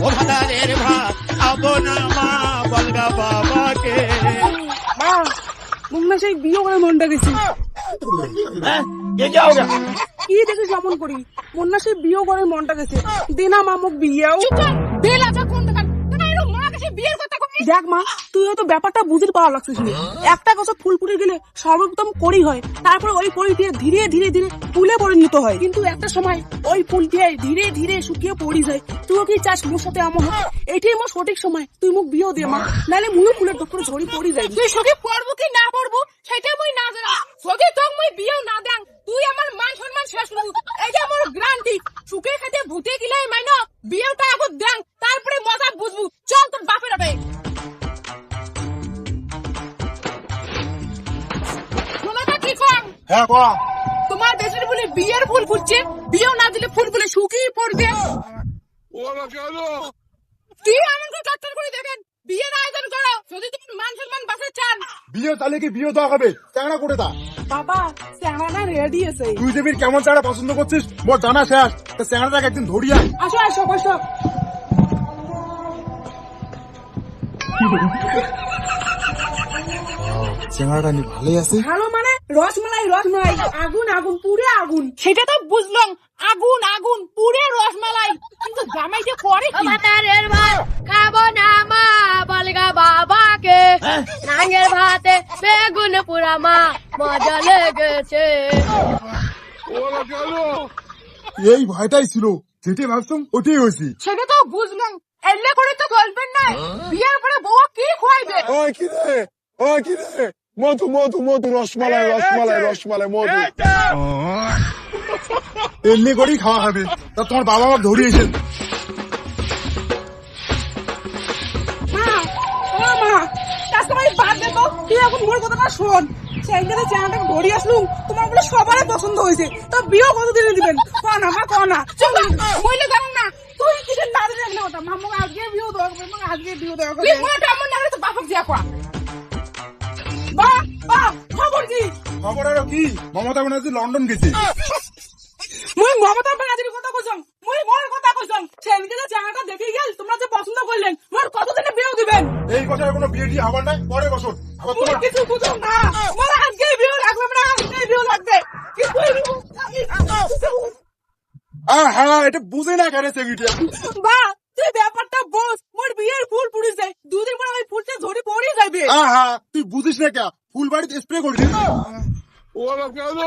ও ভাতারের ভাত খাবো না মা বলগা বাবাকে। মা মুন্না সেই বিয়ে করে মনটা গেছি। হ্যাঁ কে যা হোগা? কি দেখিস অমন করি? মুন্না সেই বিয়ে করে মনটা গেছে। দিনা মামুক বিয়েও দেখ মা, তুই হয়তো ব্যাপারটা বুঝতে পাওয়া লাগছিস না। একটা গাছ ফুল ফুটে গেলে সর্বপ্রথম কড়ি হয়, তারপরে ওই কড়ি দিয়ে ধীরে ধীরে ধীরে ফুলে পরিণত হয়। কিন্তু একটা সময় ওই ফুল দিয়ে ধীরে ধীরে শুকিয়ে পড়ি যায়। তুইও কি চাস মোর সাথে এমন হোক? এটাই মোর সঠিক সময়, তুই মুখ বিয়েও দে মা, নাহলে মুলো ফুলের দপ্তরে ঝড়ি পড়ি যায়। তুই সখী পড়বো কি না পড়বো সেটা মুই না জানা। সখী তোক মুই বিয়েও না দেন, তুই আমার মান সম্মান শেষ করবি। এই যে আমার গ্রান্টি সুখে খেতে ভূতে গিলাই মাইনো বিয়েটা আগত দেন, তারপরে মজা বুঝবো। চল তোর বাপের হবে। শোনোটা কি কম? হ্যাঁ ক। তোমার দেশের বলে বিয়ের ফুল ফুটছে, বিয়েও না দিলে ফুলগুলো শুকিয়ে পড়বে। ওরা কেন? কি এমন করে চট্টর করে দেখেন? বিয়ের আয়োজন করো যদি তোমার মান সম্মান বাঁচাতে চান। বিয়ে তাহলে কি বিয়ে দেওয়া হবে? চাঙড়া করে দা। বাবা স্যাংড়া রেডি আছে। তুই দেবীর কেমন চাঙড়া পছন্দ করছিস মোর জানা শেষ। তা চাঙড়াটাকে একদিন ধরিয়া। আসো আসো বসো। চাঙড়াটা নি ভালোই আছে। ভালো মানে রসমালাই রসমালাই, আগুন আগুন পুরে আগুন। সেটা তো বুঝলাম, আগুন আগুন পুরে রসমালাই, কিন্তু জামাইতে করে কি? ভাতারের ভাত খাবো না মা বলগা বাবাকে, নাঙ্গের ভাতে বেগুন পুরা মা মজা লেগেছে। ওরা কেন? এই ভয়টাই ছিল, যেটি ভাবতাম ওটাই হয়েছি। সেটা তো বুঝলাম, এলে করে তো চলবেন না। বিয়ের পরে বউ কি খোয়াইবে? ওই কি রে, ওই কি রে, মধু মধু মধু, রসমালাই রসমালাই রসমালাই মধু। এমনি করেই খাওয়া হবে। তা তোমার বাবা আমার ধরিয়েছেন। মা ও মা, আজকে ভাই বাদ দে তো, তুই এখন মোর কথাটা শোন। সেইখানে চ্যানেলটাকে ধরে আসলুম, তোমার বলে সবারই পছন্দ হয়েছে। তা বিয়েও কতদিনে দিবেন? কনা মা কনা। চল মইলে জানো না তুই কিছু না দিলে একটা কথা, মামু আজকে বিয়েও দেওয়া করবে, মা আজকে বিয়েও দেওয়া তুই করবে। মোটা মন না তো বাপক দিয়া কোয়া। বা বা খবর কি? খবর আরো কি? মমতা ব্যানার্জি লন্ডন গেছে। মুই মমতা ব্যানার্জির কথা কইছং, মুই মোর কথা কইছং। সেইখানে চ্যানেলটা দেখে গেল, তোমরা যে পছন্দ করলেন, মোর কতদিনে বিয়েও দিবেন? এই কথার কোনো বিয়ে টিয়ে হবার নাই, পরে বসুন। আবার মুই তোমার কিছু বুঝো না, মোর আজকে বিয়েও লাগবে না, আজকে বিয়েও লাগবে। কিন্তু হ্যাঁ, এটা বুঝে না কেন সেগিটিয়া। বা তুই ব্যাপারটা বোঝ, মোর বিয়ের ফুল পুড়ে যায়, দুদিন পরে ওই ফুলটা ঝরে পড়ে যাবে। হ্যাঁ, তুই বুঝিস না কে? ফুল বাড়িতে স্প্রে করবি। ওরা কেন?